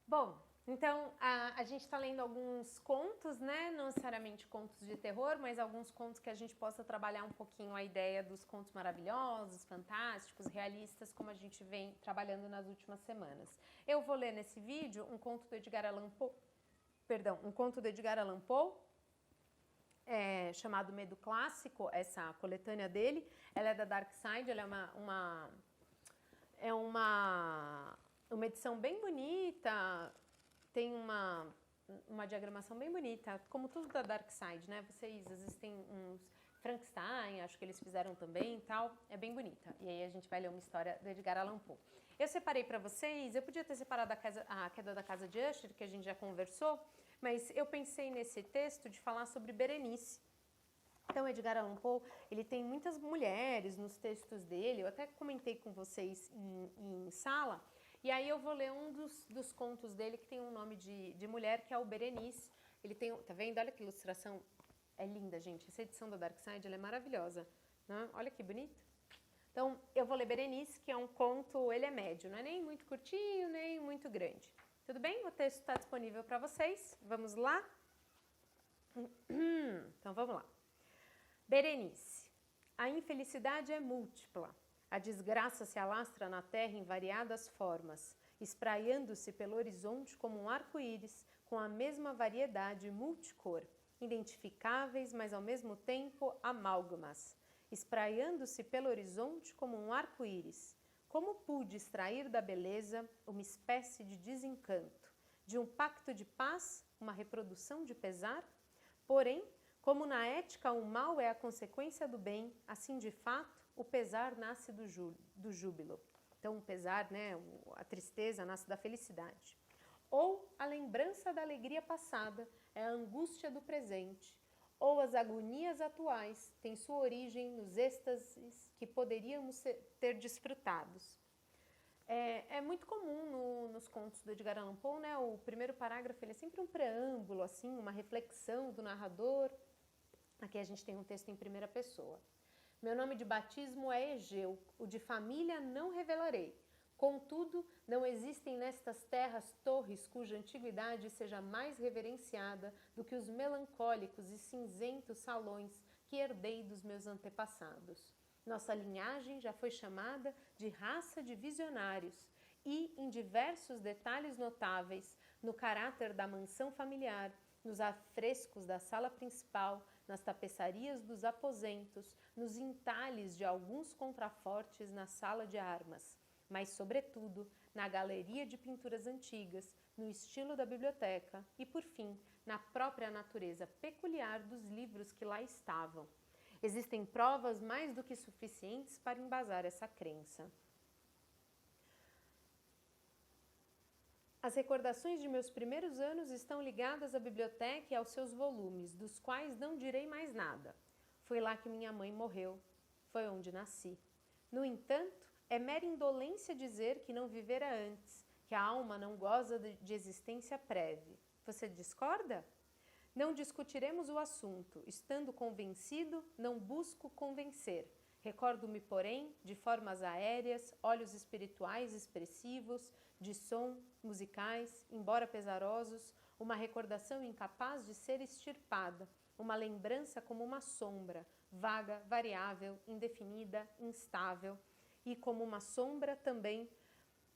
Bom, então a gente está lendo alguns contos, né? Não necessariamente contos de terror, mas alguns contos que a gente possa trabalhar um pouquinho a ideia dos contos maravilhosos, fantásticos, realistas, como a gente vem trabalhando nas últimas semanas. Eu vou ler nesse vídeo um conto do Edgar Allan Poe, chamado Medo Clássico, essa coletânea dele. Ela é da Dark Side, ela é uma edição bem bonita, tem uma diagramação bem bonita, como tudo da Dark Side, né? Vocês, às vezes, tem uns Frankenstein, acho que eles fizeram também e tal, é bem bonita. E aí a gente vai ler uma história do Edgar Allan Poe. Eu separei para vocês, eu podia ter separado a Queda da Casa de Usher, que a gente já conversou, mas eu pensei nesse texto de falar sobre Berenice. Então, Edgar Allan Poe, ele tem muitas mulheres nos textos dele, eu até comentei com vocês em sala, e aí eu vou ler um dos contos dele que tem um nome de mulher, que é o Berenice. Ele tem, tá vendo? Olha que ilustração, é linda, gente. Essa edição da Dark Side, ela é maravilhosa, né? Olha que bonito. Então, eu vou ler Berenice, que é um conto, ele é médio, não é nem muito curtinho, nem muito grande. Tudo bem? O texto está disponível para vocês. Vamos lá? Então, vamos lá. Berenice. A infelicidade é múltipla. A desgraça se alastra na terra em variadas formas, espraiando-se pelo horizonte como um arco-íris, com a mesma variedade multicor, identificáveis, mas ao mesmo tempo amálgamas. Espraiando-se pelo horizonte como um arco-íris. Como pude extrair da beleza uma espécie de desencanto, de um pacto de paz, uma reprodução de pesar? Porém, como na ética o mal é a consequência do bem, assim de fato o pesar nasce do júbilo. Então o pesar, né, a tristeza nasce da felicidade. Ou a lembrança da alegria passada é a angústia do presente. Ou as agonias atuais têm sua origem nos êxtases que poderíamos ter desfrutados. É muito comum nos contos do Edgar Allan Poe, né? O primeiro parágrafo ele é sempre um preâmbulo, assim, uma reflexão do narrador. Aqui a gente tem um texto em primeira pessoa. Meu nome de batismo é Egeu, o de família não revelarei. Contudo, não existem nestas terras torres cuja antiguidade seja mais reverenciada do que os melancólicos e cinzentos salões que herdei dos meus antepassados. Nossa linhagem já foi chamada de raça de visionários e, em diversos detalhes notáveis, no caráter da mansão familiar, nos afrescos da sala principal, nas tapeçarias dos aposentos, nos entalhes de alguns contrafortes na sala de armas, mas, sobretudo, na galeria de pinturas antigas, no estilo da biblioteca e, por fim, na própria natureza peculiar dos livros que lá estavam. Existem provas mais do que suficientes para embasar essa crença. As recordações de meus primeiros anos estão ligadas à biblioteca e aos seus volumes, dos quais não direi mais nada. Foi lá que minha mãe morreu. Foi onde nasci. No entanto, é mera indolência dizer que não vivera antes, que a alma não goza de existência prévia. Você discorda? Não discutiremos o assunto. Estando convencido, não busco convencer. Recordo-me, porém, de formas aéreas, olhos espirituais expressivos, de som, musicais, embora pesarosos, uma recordação incapaz de ser extirpada, uma lembrança como uma sombra, vaga, variável, indefinida, instável, e como uma sombra também,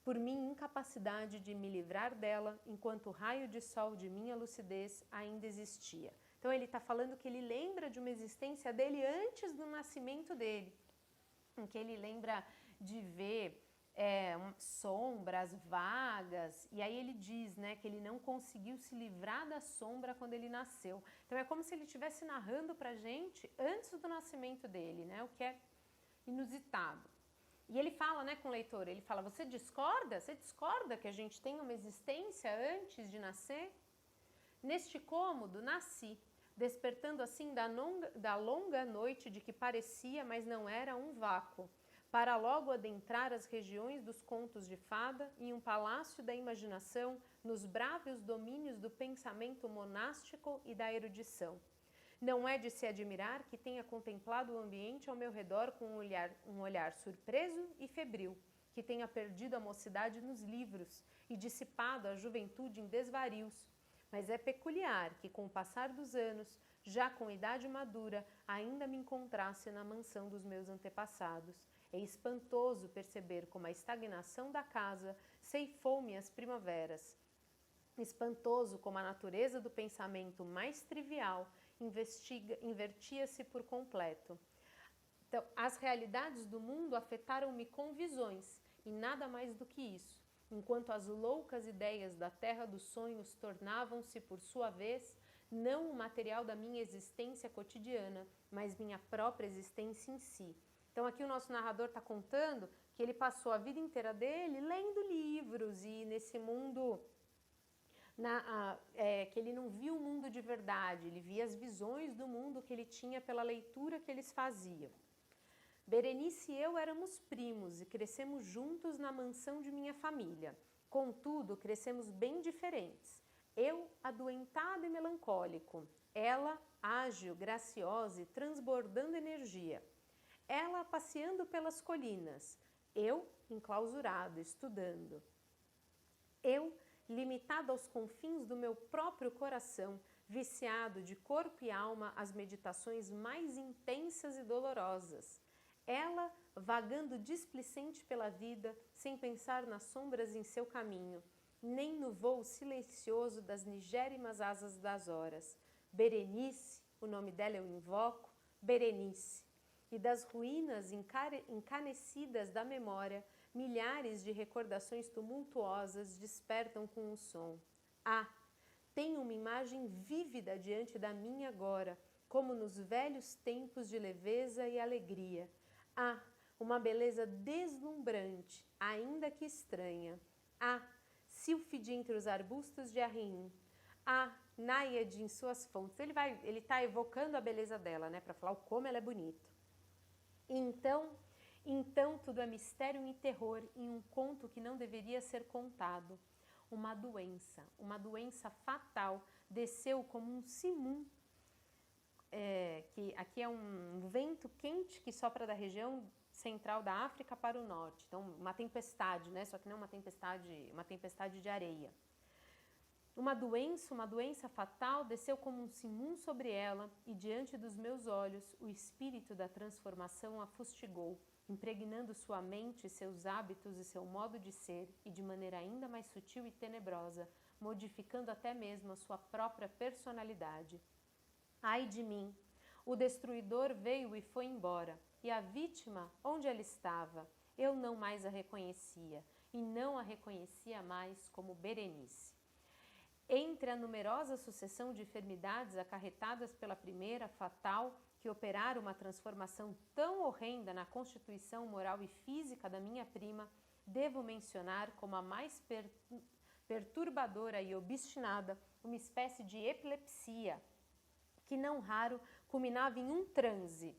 por minha incapacidade de me livrar dela, enquanto o raio de sol de minha lucidez ainda existia. Então ele está falando que ele lembra de uma existência dele antes do nascimento dele, em que ele lembra de ver sombras vagas, e aí ele diz, né, que ele não conseguiu se livrar da sombra quando ele nasceu. Então é como se ele estivesse narrando pra gente antes do nascimento dele, né, o que é inusitado. E ele fala, né, com o leitor, ele fala, você discorda? Você discorda que a gente tem uma existência antes de nascer? Neste cômodo, nasci, despertando assim da longa noite de que parecia, mas não era, um vácuo, para logo adentrar as regiões dos contos de fada em um palácio da imaginação, nos bravos domínios do pensamento monástico e da erudição. Não é de se admirar que tenha contemplado o ambiente ao meu redor com um olhar surpreso e febril, que tenha perdido a mocidade nos livros e dissipado a juventude em desvarios, mas é peculiar que, com o passar dos anos, já com idade madura, ainda me encontrasse na mansão dos meus antepassados. É espantoso perceber como a estagnação da casa ceifou-me as primaveras. Espantoso como a natureza do pensamento mais trivial invertia-se por completo. Então, as realidades do mundo afetaram-me com visões, e nada mais do que isso, enquanto as loucas ideias da terra dos sonhos tornavam-se, por sua vez, não o material da minha existência cotidiana, mas minha própria existência em si. Então aqui o nosso narrador está contando que ele passou a vida inteira dele lendo livros e nesse mundo, que ele não via o mundo de verdade, ele via as visões do mundo que ele tinha pela leitura que eles faziam. Berenice e eu éramos primos e crescemos juntos na mansão de minha família. Contudo, crescemos bem diferentes. Eu, adoentado e melancólico. Ela, ágil, graciosa e transbordando energia. Ela, passeando pelas colinas. Eu, enclausurado, estudando. Eu, limitado aos confins do meu próprio coração, viciado de corpo e alma às meditações mais intensas e dolorosas. Ela, vagando displicente pela vida, sem pensar nas sombras em seu caminho, nem no voo silencioso das nigérimas asas das horas. Berenice, o nome dela eu invoco, Berenice. E das ruínas encanecidas da memória, milhares de recordações tumultuosas despertam com um som. Ah, tenho uma imagem vívida diante da mim agora, como nos velhos tempos de leveza e alegria. Ah, uma beleza deslumbrante, ainda que estranha. Ah, sílfide entre os arbustos de arreim. Ah, náiade em suas fontes. Ele está evocando a beleza dela, né, para falar o como ela é bonita. Então tudo é mistério e terror em um conto que não deveria ser contado. Uma doença fatal, desceu como um simum. Que aqui é um vento quente que sopra da região central da África para o norte. Então, uma tempestade, né? Só que não uma tempestade de areia. Uma doença fatal desceu como um simum sobre ela e diante dos meus olhos o espírito da transformação a fustigou, impregnando sua mente, seus hábitos e seu modo de ser e de maneira ainda mais sutil e tenebrosa, modificando até mesmo a sua própria personalidade. Ai de mim! O destruidor veio e foi embora. E a vítima, onde ela estava? Eu não mais a reconhecia. E não a reconhecia mais como Berenice. Entre a numerosa sucessão de enfermidades acarretadas pela primeira, fatal, que operaram uma transformação tão horrenda na constituição moral e física da minha prima, devo mencionar como a mais perturbadora e obstinada uma espécie de epilepsia, que não raro culminava em um transe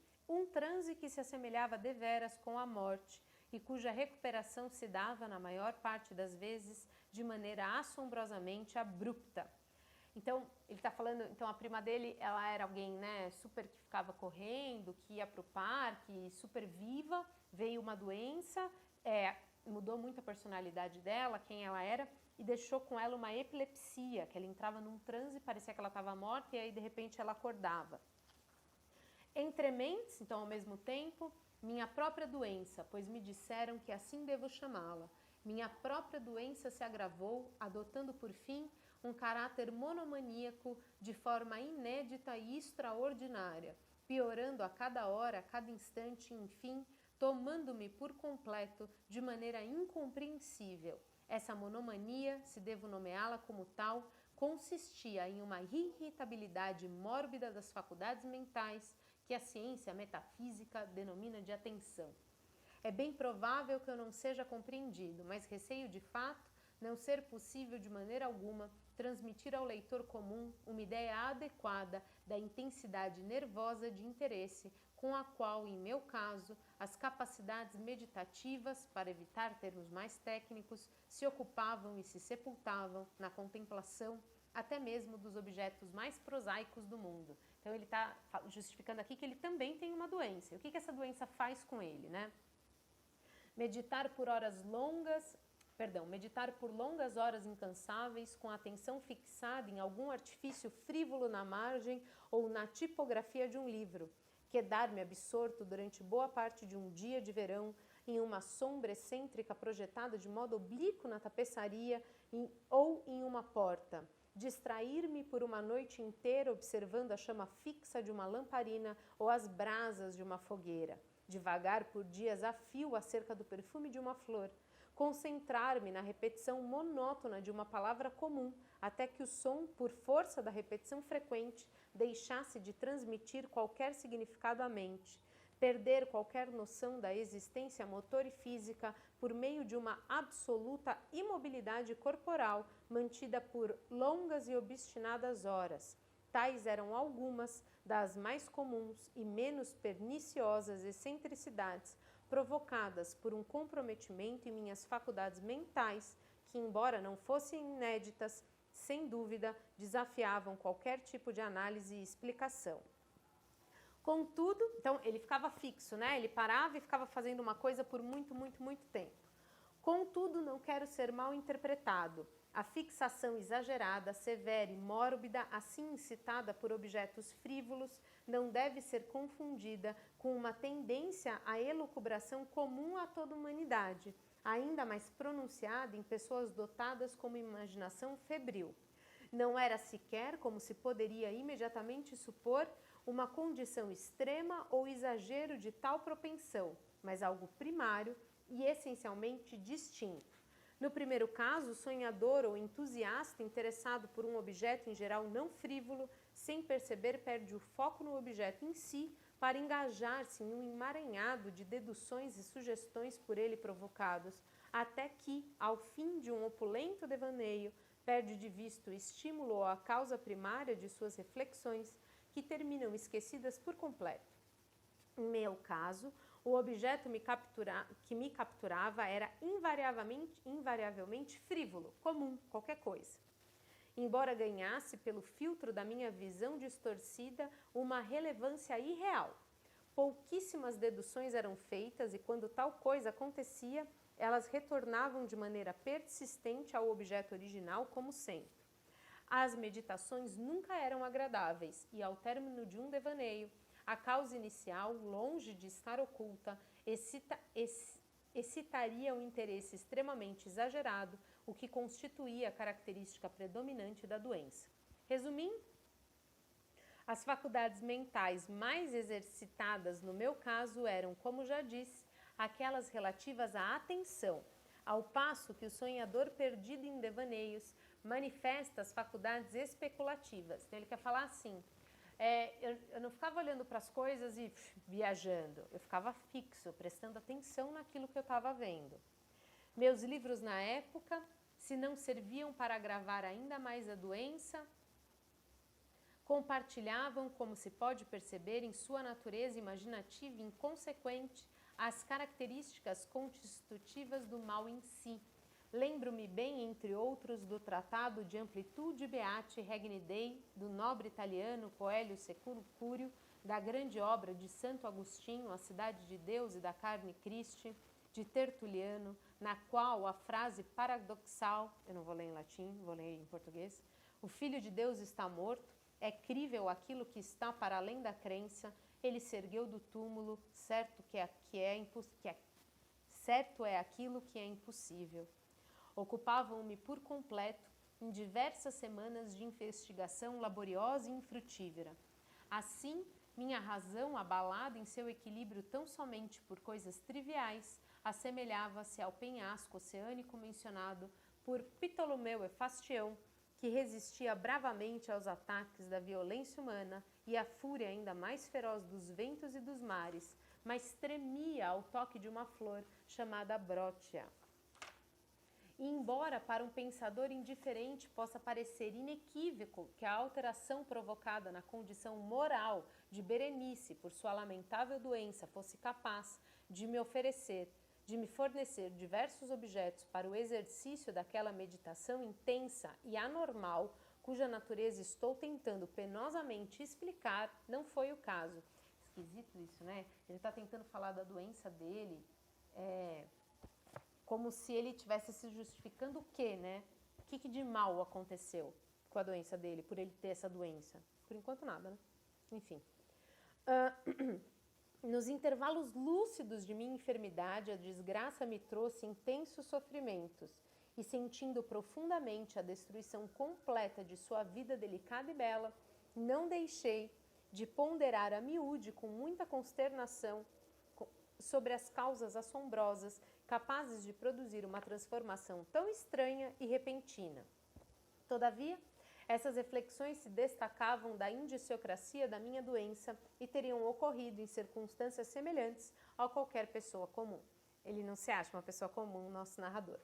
que se assemelhava deveras com a morte e cuja recuperação se dava, na maior parte das vezes, de maneira assombrosamente abrupta. Então, ele está falando, então a prima dele, ela era alguém, né, super que ficava correndo, que ia para o parque, super viva, veio uma doença, mudou muito a personalidade dela, quem ela era, e deixou com ela uma epilepsia, que ela entrava num transe, parecia que ela estava morta e aí de repente ela acordava. Entre mentes, então ao mesmo tempo, minha própria doença, pois me disseram que assim devo chamá-la. Minha própria doença se agravou, adotando por fim um caráter monomaníaco de forma inédita e extraordinária, piorando a cada hora, a cada instante, enfim, tomando-me por completo de maneira incompreensível. Essa monomania, se devo nomeá-la como tal, consistia em uma irritabilidade mórbida das faculdades mentais que a ciência metafísica denomina de atenção. É bem provável que eu não seja compreendido, mas receio de fato não ser possível de maneira alguma transmitir ao leitor comum uma ideia adequada da intensidade nervosa de interesse com a qual, em meu caso, as capacidades meditativas, para evitar termos mais técnicos, se ocupavam e se sepultavam na contemplação até mesmo dos objetos mais prosaicos do mundo. Então ele está justificando aqui que ele também tem uma doença. E o que essa doença faz com ele, né? meditar por longas horas incansáveis, com a atenção fixada em algum artifício frívolo na margem ou na tipografia de um livro, quedar-me absorto durante boa parte de um dia de verão em uma sombra excêntrica projetada de modo oblíquo na tapeçaria ou em uma porta, distrair-me por uma noite inteira observando a chama fixa de uma lamparina ou as brasas de uma fogueira, divagar por dias a fio acerca do perfume de uma flor, concentrar-me na repetição monótona de uma palavra comum, até que o som, por força da repetição frequente, deixasse de transmitir qualquer significado à mente, perder qualquer noção da existência motor e física por meio de uma absoluta imobilidade corporal mantida por longas e obstinadas horas. Tais eram algumas das mais comuns e menos perniciosas excentricidades provocadas por um comprometimento em minhas faculdades mentais que, embora não fossem inéditas, sem dúvida desafiavam qualquer tipo de análise e explicação. Contudo, então ele ficava fixo, né? Ele parava e ficava fazendo uma coisa por muito tempo. Contudo, não quero ser mal interpretado. A fixação exagerada, severa e mórbida, assim incitada por objetos frívolos, não deve ser confundida com uma tendência à elucubração comum a toda a humanidade, ainda mais pronunciada em pessoas dotadas com uma imaginação febril. Não era sequer, como se poderia imediatamente supor, uma condição extrema ou exagero de tal propensão, mas algo primário e essencialmente distinto. No primeiro caso, o sonhador ou entusiasta interessado por um objeto em geral não frívolo, sem perceber, perde o foco no objeto em si para engajar-se em um emaranhado de deduções e sugestões por ele provocados, até que, ao fim de um opulento devaneio, perde de vista o estímulo ou a causa primária de suas reflexões, que terminam esquecidas por completo. Em meu caso, o objeto que me capturava era invariavelmente frívolo, comum, qualquer coisa. Embora ganhasse pelo filtro da minha visão distorcida uma relevância irreal. Pouquíssimas deduções eram feitas e quando tal coisa acontecia, elas retornavam de maneira persistente ao objeto original como sempre. As meditações nunca eram agradáveis e, ao término de um devaneio, a causa inicial, longe de estar oculta, excitaria um interesse extremamente exagerado, o que constituía a característica predominante da doença. Resumindo, as faculdades mentais mais exercitadas no meu caso eram, como já disse, aquelas relativas à atenção, ao passo que o sonhador perdido em devaneios manifesta as faculdades especulativas. Então ele quer falar assim, eu não ficava olhando para as coisas e viajando, eu ficava fixo, prestando atenção naquilo que eu estava vendo. Meus livros na época, se não serviam para agravar ainda mais a doença, compartilhavam, como se pode perceber, em sua natureza imaginativa e inconsequente, as características constitutivas do mal em si. Lembro-me bem, entre outros, do Tratado de Amplitude Beati Regni Dei, do nobre italiano Coelho Securio, da grande obra de Santo Agostinho, A Cidade de Deus e da Carne Christi, de Tertuliano, na qual a frase paradoxal, eu não vou ler em latim, vou ler em português, o Filho de Deus está morto, é crível aquilo que está para além da crença, ele se ergueu do túmulo, certo é aquilo que é impossível. Ocupavam-me por completo em diversas semanas de investigação laboriosa e infrutífera. Assim, minha razão, abalada em seu equilíbrio tão somente por coisas triviais, assemelhava-se ao penhasco oceânico mencionado por Ptolomeu Efastião, que resistia bravamente aos ataques da violência humana e à fúria ainda mais feroz dos ventos e dos mares, mas tremia ao toque de uma flor chamada brótia. E embora para um pensador indiferente possa parecer inequívoco que a alteração provocada na condição moral de Berenice por sua lamentável doença fosse capaz de me fornecer diversos objetos para o exercício daquela meditação intensa e anormal, cuja natureza estou tentando penosamente explicar, não foi o caso. Esquisito isso, né? Ele está tentando falar da doença dele, como se ele estivesse se justificando o quê, né? O que de mal aconteceu com a doença dele, por ele ter essa doença? Por enquanto nada, né? Enfim. Nos intervalos lúcidos de minha enfermidade, a desgraça me trouxe intensos sofrimentos, e sentindo profundamente a destruição completa de sua vida delicada e bela, não deixei de ponderar a miúde com muita consternação sobre as causas assombrosas capazes de produzir uma transformação tão estranha e repentina. Todavia, essas reflexões se destacavam da indiciocracia da minha doença e teriam ocorrido em circunstâncias semelhantes a qualquer pessoa comum. Ele não se acha uma pessoa comum, nosso narrador.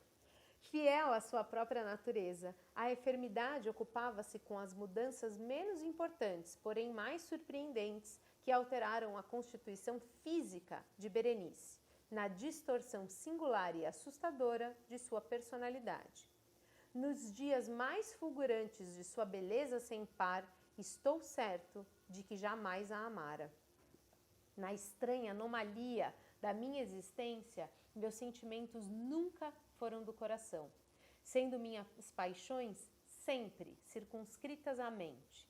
Fiel à sua própria natureza, a enfermidade ocupava-se com as mudanças menos importantes, porém mais surpreendentes, que alteraram a constituição física de Berenice, na distorção singular e assustadora de sua personalidade. Nos dias mais fulgurantes de sua beleza sem par, estou certo de que jamais a amara. Na estranha anomalia da minha existência, meus sentimentos nunca foram do coração, sendo minhas paixões sempre circunscritas à mente.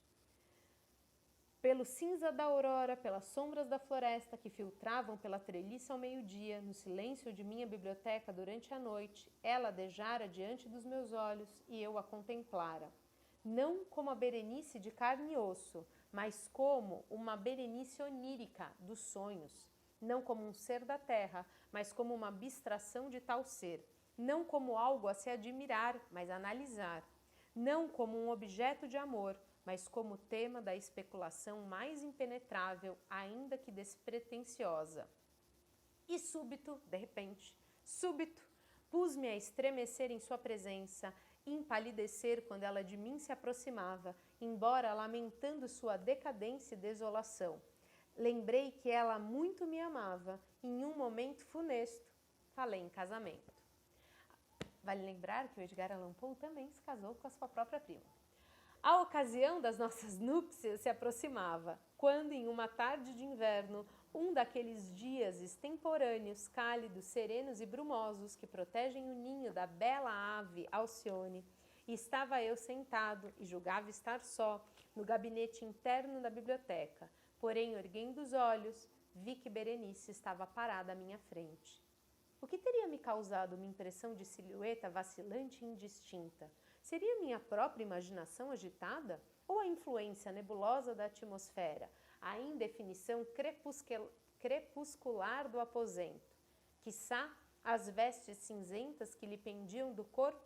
Pelo cinza da aurora, pelas sombras da floresta que filtravam pela treliça ao meio-dia, no silêncio de minha biblioteca durante a noite, ela adejara diante dos meus olhos e eu a contemplara. Não como a Berenice de carne e osso, mas como uma Berenice onírica dos sonhos. Não como um ser da terra, mas como uma abstração de tal ser. Não como algo a se admirar, mas analisar. Não como um objeto de amor, mas como tema da especulação mais impenetrável, ainda que despretensiosa. E súbito, de repente, súbito, pus-me a estremecer em sua presença, empalidecer quando ela de mim se aproximava, embora lamentando sua decadência e desolação. Lembrei que ela muito me amava, e em um momento funesto, falei em casamento. Vale lembrar que o Edgar Allan Poe também se casou com a sua própria prima. A ocasião das nossas núpcias se aproximava, quando em uma tarde de inverno, um daqueles dias extemporâneos, cálidos, serenos e brumosos que protegem o ninho da bela ave Alcione, estava eu sentado, e julgava estar só, no gabinete interno da biblioteca. Porém, erguendo os olhos, vi que Berenice estava parada à minha frente. O que teria me causado uma impressão de silhueta vacilante e indistinta? Seria minha própria imaginação agitada? Ou a influência nebulosa da atmosfera, a indefinição crepuscular do aposento? Quiçá as vestes cinzentas que lhe pendiam do corpo?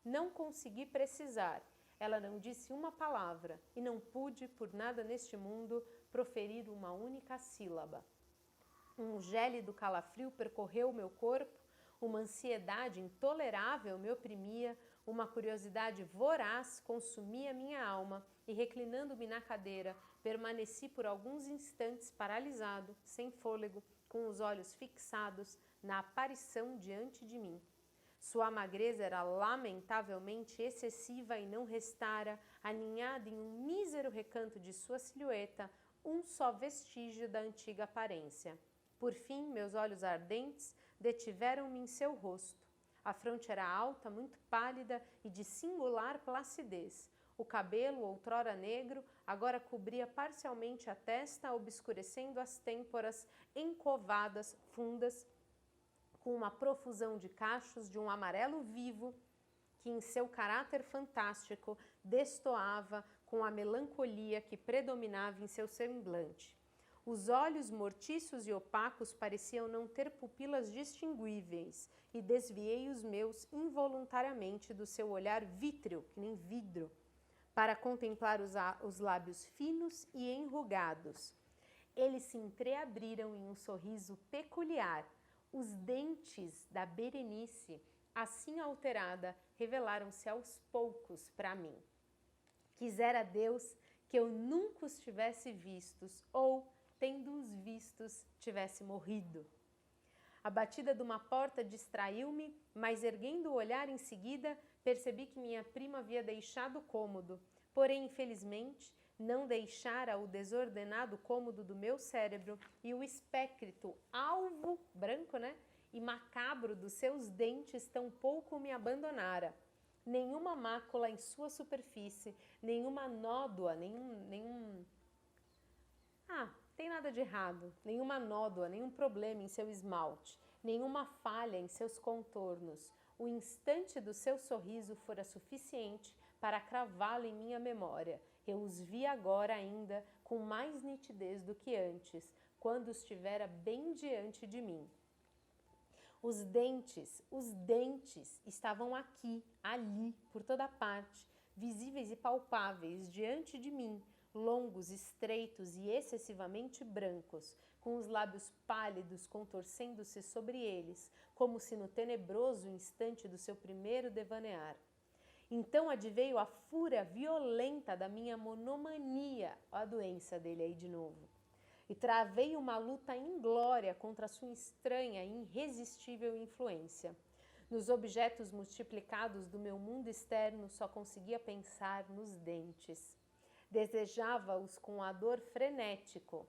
Não consegui precisar. Ela não disse uma palavra, e não pude, por nada neste mundo, proferir uma única sílaba. Um gélido calafrio percorreu o meu corpo, uma ansiedade intolerável me oprimia, uma curiosidade voraz consumia minha alma, e reclinando-me na cadeira, permaneci por alguns instantes paralisado, sem fôlego, com os olhos fixados na aparição diante de mim. Sua magreza era lamentavelmente excessiva e não restara, aninhada em um mísero recanto de sua silhueta, um só vestígio da antiga aparência. Por fim, meus olhos ardentes detiveram-me em seu rosto. A fronte era alta, muito pálida e de singular placidez. O cabelo, outrora negro, agora cobria parcialmente a testa, obscurecendo as têmporas encovadas, fundas, com uma profusão de cachos de um amarelo vivo, que em seu caráter fantástico destoava com a melancolia que predominava em seu semblante. Os olhos mortiços e opacos pareciam não ter pupilas distinguíveis, e desviei os meus involuntariamente do seu olhar vítreo, que nem vidro, para contemplar os lábios finos e enrugados. Eles se entreabriram em um sorriso peculiar. Os dentes da Berenice, assim alterada, revelaram-se aos poucos para mim. Quisera Deus que eu nunca os tivesse vistos, ou, tendo-os vistos, tivesse morrido. A batida de uma porta distraiu-me, mas erguendo o olhar em seguida, percebi que minha prima havia deixado o cômodo. Porém, infelizmente, não deixara o desordenado cômodo do meu cérebro e o espécrito alvo, branco, né? e macabro dos seus dentes tampouco me abandonara. Nenhuma mácula em sua superfície, nenhuma nódoa, tem nada de errado, nenhuma nódoa, nenhum problema em seu esmalte, nenhuma falha em seus contornos. O instante do seu sorriso fora suficiente para cravá-lo em minha memória. Eu os vi agora ainda com mais nitidez do que antes, quando os tivera bem diante de mim. Os dentes estavam aqui, ali, por toda parte, visíveis e palpáveis diante de mim, longos, estreitos e excessivamente brancos, com os lábios pálidos contorcendo-se sobre eles, como se no tenebroso instante do seu primeiro devanear. Então adveio a fúria violenta da minha monomania, a doença dele aí de novo, e travei uma luta inglória contra a sua estranha e irresistível influência. Nos objetos multiplicados do meu mundo externo só conseguia pensar nos dentes. Desejava-os com ardor frenético.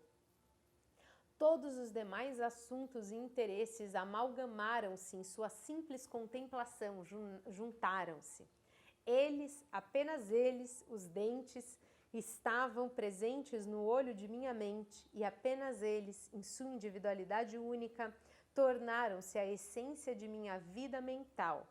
Todos os demais assuntos e interesses amalgamaram-se em sua simples contemplação, juntaram-se. Eles, apenas eles, os dentes, estavam presentes no olho de minha mente e apenas eles, em sua individualidade única, tornaram-se a essência de minha vida mental.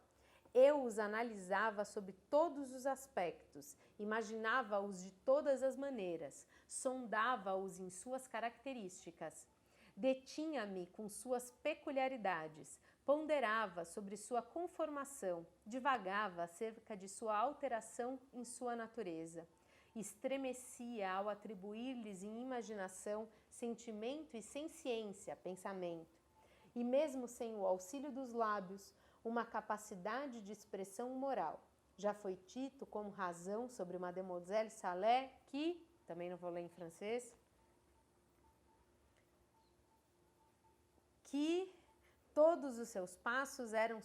Eu os analisava sob todos os aspectos, imaginava-os de todas as maneiras, sondava-os em suas características, detinha-me com suas peculiaridades, ponderava sobre sua conformação, divagava acerca de sua alteração em sua natureza. Estremecia ao atribuir-lhes em imaginação sentimento e sem ciência, pensamento. E mesmo sem o auxílio dos lábios, uma capacidade de expressão moral. Já foi dito como razão sobre Mademoiselle Salé que, também não vou ler em francês, que todos os seus passos eram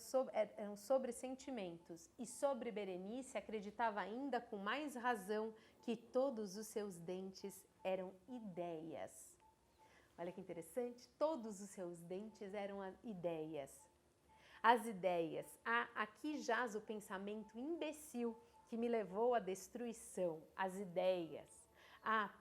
sobre sentimentos, e sobre Berenice acreditava ainda com mais razão que todos os seus dentes eram ideias. Olha que interessante, todos os seus dentes eram ideias. As ideias, aqui jaz o pensamento imbecil que me levou à destruição, as ideias.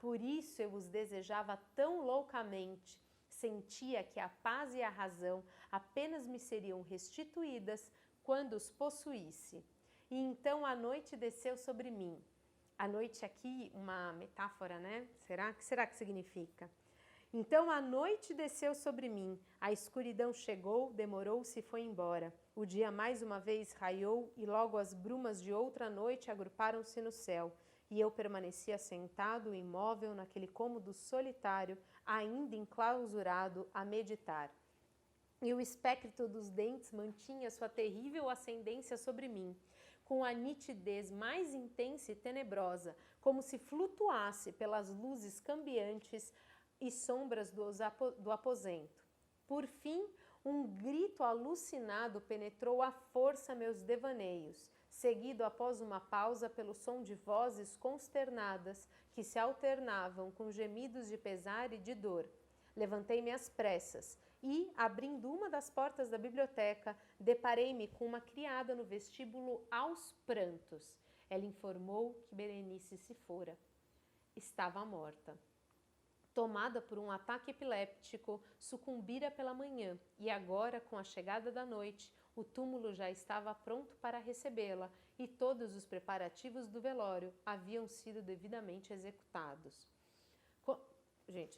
Por isso eu os desejava tão loucamente. Sentia que a paz e a razão apenas me seriam restituídas quando os possuísse. E então a noite desceu sobre mim. A noite aqui, uma metáfora, né? Será que significa? Então a noite desceu sobre mim, a escuridão chegou, demorou-se e foi embora. O dia mais uma vez raiou e logo as brumas de outra noite agruparam-se no céu. E eu permanecia sentado, imóvel, naquele cômodo solitário, ainda enclausurado, a meditar. E o espectro dos dentes mantinha sua terrível ascendência sobre mim, com a nitidez mais intensa e tenebrosa, como se flutuasse pelas luzes cambiantes e sombras do aposento. Por fim, um grito alucinado penetrou à força meus devaneios, seguido após uma pausa pelo som de vozes consternadas que se alternavam com gemidos de pesar e de dor. Levantei-me às pressas e, abrindo uma das portas da biblioteca, deparei-me com uma criada no vestíbulo aos prantos. Ela informou que Berenice se fora. Estava morta. Tomada por um ataque epiléptico, sucumbira pela manhã e agora, com a chegada da noite, o túmulo já estava pronto para recebê-la e todos os preparativos do velório haviam sido devidamente executados. Gente,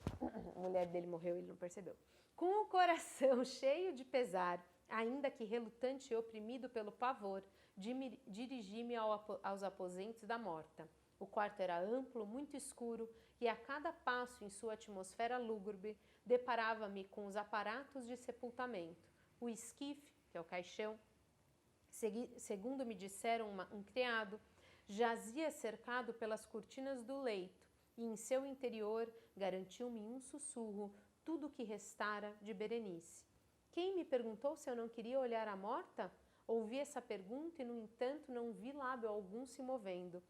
a mulher dele morreu e ele não percebeu. Com o coração cheio de pesar, ainda que relutante e oprimido pelo pavor, dirigi-me aos aposentos da morta. O quarto era amplo, muito escuro, e a cada passo em sua atmosfera lúgubre, deparava-me com os aparatos de sepultamento. O esquife, que é o caixão, segundo me disseram um criado, jazia cercado pelas cortinas do leito, e em seu interior garantiu-me um sussurro tudo o que restara de Berenice. Quem me perguntou se eu não queria olhar a morta? Ouvi essa pergunta e, no entanto, não vi lábio algum se movendo.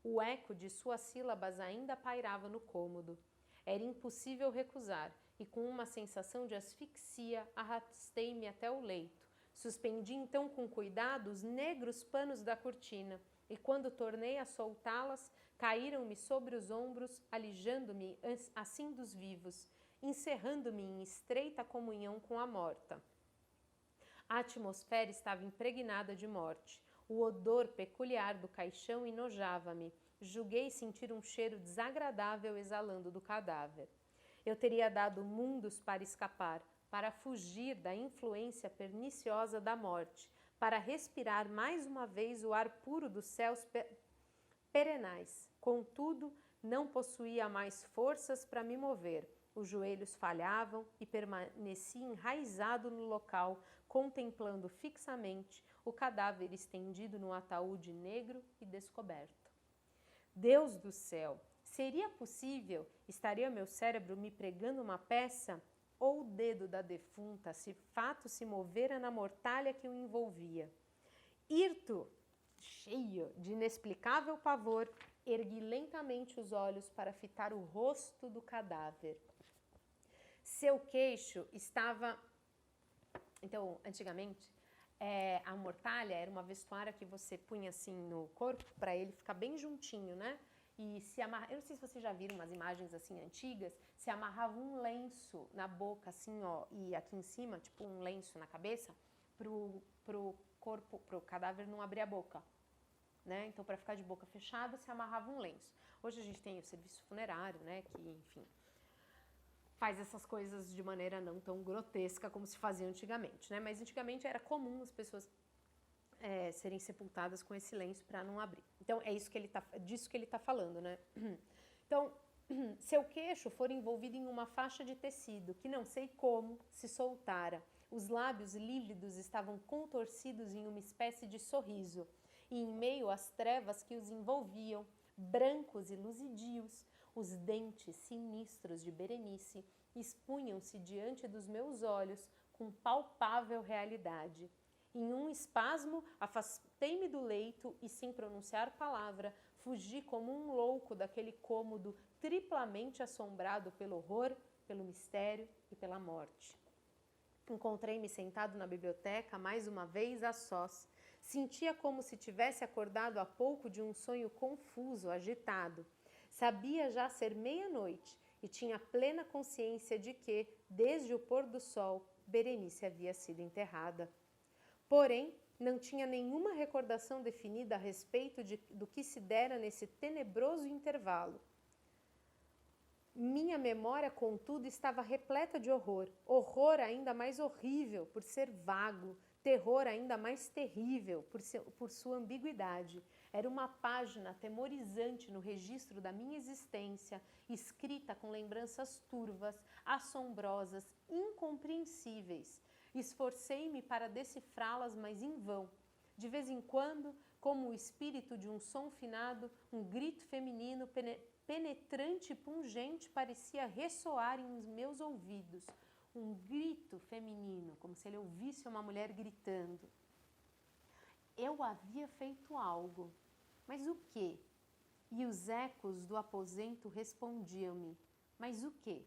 O eco de suas sílabas ainda pairava no cômodo. Era impossível recusar, e com uma sensação de asfixia arrastei-me até o leito. Suspendi então com cuidado os negros panos da cortina e quando tornei a soltá-las, caíram-me sobre os ombros, alijando-me assim dos vivos, encerrando-me em estreita comunhão com a morta. A atmosfera estava impregnada de morte. O odor peculiar do caixão enojava-me. Julguei sentir um cheiro desagradável exalando do cadáver. Eu teria dado mundos para escapar, para fugir da influência perniciosa da morte, para respirar mais uma vez o ar puro dos céus perenais. Contudo, não possuía mais forças para me mover. Os joelhos falhavam e permaneci enraizado no local, contemplando fixamente o cadáver estendido no ataúde negro e descoberto. Deus do céu! Seria possível? Estaria meu cérebro me pregando uma peça? Ou o dedo da defunta, se fato se movera na mortalha que o envolvia? Hirto, cheio de inexplicável pavor, ergui lentamente os olhos para fitar o rosto do cadáver. Seu queixo estava... Então, antigamente, a mortalha era uma vestuária que você punha assim no corpo para ele ficar bem juntinho, né? E se amarra... Eu não sei se vocês já viram umas imagens assim antigas, se amarrava um lenço na boca assim, ó, e aqui em cima, tipo um lenço na cabeça, pro corpo, pro cadáver não abrir a boca, né? Então, para ficar de boca fechada, se amarrava um lenço. Hoje a gente tem o serviço funerário, né, que, enfim, faz essas coisas de maneira não tão grotesca como se fazia antigamente, né? Mas antigamente era comum as pessoas serem sepultadas com esse lenço para não abrir. Então, é isso que disso que ele está falando, né? Então, seu queixo foi envolvido em uma faixa de tecido que não sei como se soltara. Os lábios lívidos estavam contorcidos em uma espécie de sorriso e em meio às trevas que os envolviam, brancos e luzidios, os dentes sinistros de Berenice expunham-se diante dos meus olhos com palpável realidade. Em um espasmo, afastei-me do leito e, sem pronunciar palavra, fugi como um louco daquele cômodo triplamente assombrado pelo horror, pelo mistério e pela morte. Encontrei-me sentado na biblioteca, mais uma vez a sós. Sentia como se tivesse acordado há pouco de um sonho confuso, agitado. Sabia já ser meia-noite e tinha plena consciência de que, desde o pôr do sol, Berenice havia sido enterrada. Porém, não tinha nenhuma recordação definida a respeito do que se dera nesse tenebroso intervalo. Minha memória, contudo, estava repleta de horror. Horror ainda mais horrível por ser vago, terror ainda mais terrível por sua ambiguidade. Era uma página atemorizante no registro da minha existência, escrita com lembranças turvas, assombrosas, incompreensíveis. Esforcei-me para decifrá-las, mas em vão. De vez em quando, como o espírito de um som finado, um grito feminino penetrante e pungente parecia ressoar em meus ouvidos. Um grito feminino, como se ele ouvisse uma mulher gritando. Eu havia feito algo, mas o quê? E os ecos do aposento respondiam-me, mas o quê?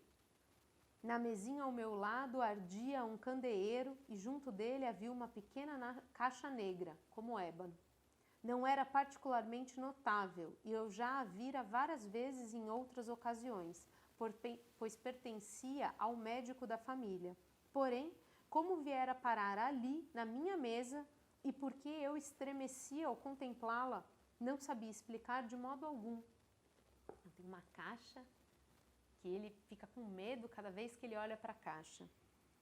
Na mesinha ao meu lado ardia um candeeiro e junto dele havia uma pequena caixa negra, como ébano. Não era particularmente notável e eu já a vira várias vezes em outras ocasiões, pois pertencia ao médico da família. Porém, como viera parar ali, na minha mesa, e porque eu estremecia ao contemplá-la, não sabia explicar de modo algum. Tem uma caixa que ele fica com medo cada vez que ele olha para a caixa.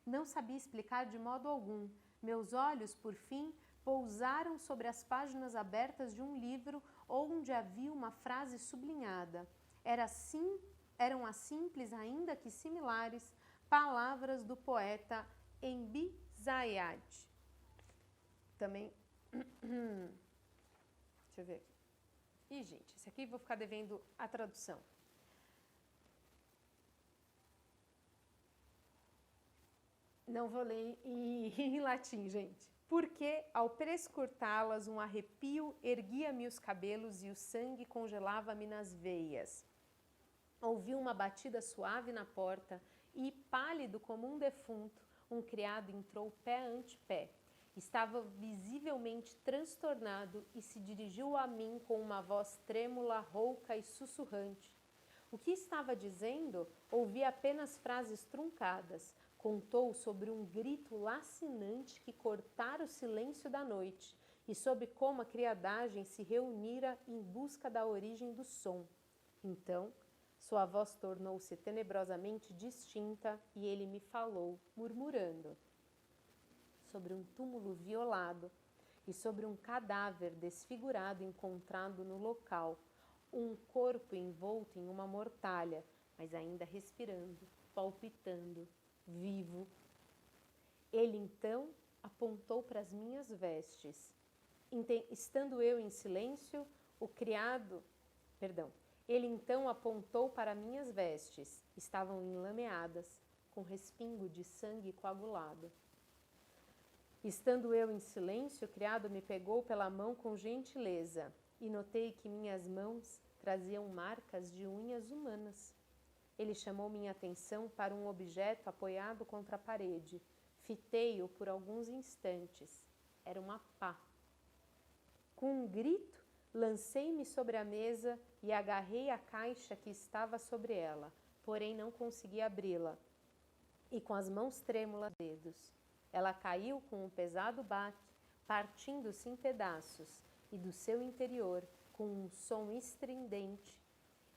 Não sabia explicar de modo algum. Meus olhos, por fim, pousaram sobre as páginas abertas de um livro onde havia uma frase sublinhada. Eram as simples, ainda que similares, palavras do poeta Embi Zayad. Também... Deixa eu ver aqui. Ih, gente, esse aqui vou ficar devendo a tradução. Não vou ler em latim, gente. Porque, ao prescrutá-las, um arrepio erguia-me os cabelos e o sangue congelava-me nas veias. Ouvi uma batida suave na porta e, pálido como um defunto, um criado entrou pé ante pé. Estava visivelmente transtornado e se dirigiu a mim com uma voz trêmula, rouca e sussurrante. O que estava dizendo? Ouvi apenas frases truncadas. Contou sobre um grito lacinante que cortara o silêncio da noite e sobre como a criadagem se reunira em busca da origem do som. Então, sua voz tornou-se tenebrosamente distinta e ele me falou, murmurando, sobre um túmulo violado e sobre um cadáver desfigurado encontrado no local, um corpo envolto em uma mortalha, mas ainda respirando, palpitando, vivo. Ele então apontou para as minhas vestes. Estando eu em silêncio, ele então apontou para minhas vestes. Estavam enlameadas, com respingo de sangue coagulado. Estando eu em silêncio, o criado me pegou pela mão com gentileza e notei que minhas mãos traziam marcas de unhas humanas. Ele chamou minha atenção para um objeto apoiado contra a parede. Fitei-o por alguns instantes. Era uma pá. Com um grito, lancei-me sobre a mesa e agarrei a caixa que estava sobre ela, porém não consegui abri-la. E com as mãos trêmulas, dedos. Ela caiu com um pesado baque, partindo-se em pedaços, e do seu interior, com um som estridente,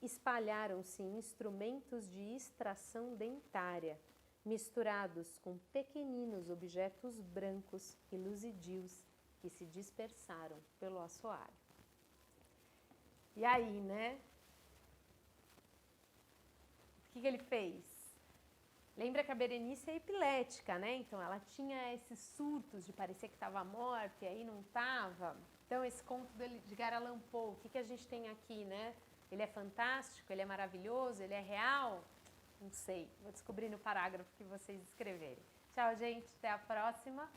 espalharam-se instrumentos de extração dentária, misturados com pequeninos objetos brancos e luzidios que se dispersaram pelo assoalho. E aí, né? O que ele fez? Lembra que a Berenice é epilética, né? Então ela tinha esses surtos de parecer que estava morta e aí não estava. Então esse conto de Edgar Allan Poe, o que a gente tem aqui, né? Ele é fantástico, ele é maravilhoso, ele é real? Não sei, vou descobrir no parágrafo que vocês escreverem. Tchau, gente, até a próxima.